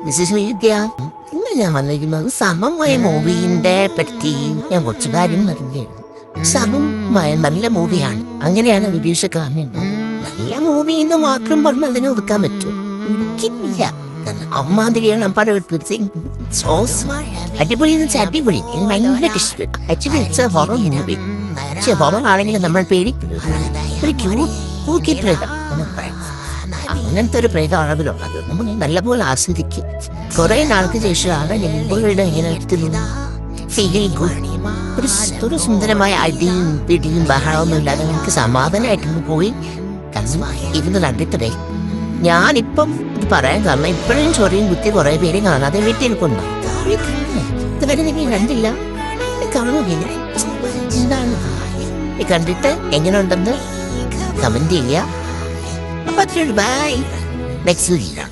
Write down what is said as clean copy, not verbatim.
Mrs വിദ്യ, ഇന്ന് ഞാൻ വന്നിരിക്കുന്നത് സമമായ മൂവിന്റെ പറ്റി ഞാൻ കുറച്ച് കാര്യം പറഞ്ഞിരുന്നു. സമമായ നല്ല മൂവിയാണ്, അങ്ങനെയാണ് വിഭീഷക്കാരൻ. നല്ല മൂവി എന്ന് മാത്രം പറഞ്ഞ് അതിനെ ഒതുക്കാൻ പറ്റും ഒരിക്കലില്ല. അമ്മാതിരിയാണ് പടം. അടിപൊളി എന്ന് വെച്ചാൽ അടിപൊളി, എനിക്ക് ഭയങ്കര ഇഷ്ടപ്പെട്ടു. Actually it's A horror movie. പക്ഷെ ഹൊറർ ആണെങ്കിൽ നമ്മൾ പേടി ഒരു ക്യൂക്കി പ്രേതം, അങ്ങനത്തെ ഒരു പ്രേതം അളവിലുള്ളത് നമ്മൾ നല്ലപോലെ ആസ്വദിക്കും. കുറെ നാൾക്ക് ശേഷമാണ് നെയ്ബറുടെ ഇങ്ങനെ ഒരു സുന്ദരമായ അടിയും പിടിയും ബഹളമൊന്നും ഇല്ലാതെ നമുക്ക് സമാധാനമായിട്ടൊന്ന് പോയി ഇരുന്ന് കണ്ടിട്ടേ. ഞാനിപ്പം ഇത് പറയാൻ കാരണം ഇപ്പോഴും ചൊറിയും കുത്തി കുറെ പേര് കാണാതെ വീട്ടിൽ കൊണ്ടാവും. ഇതുവരെ നിങ്ങൾ കണ്ടില്ല, കാണുകയില്ല. എന്താണ് കണ്ടിട്ട് എങ്ങനെയുണ്ടെന്ന് കമന്റ് ചെയ്യുക. ബൈ. Next video.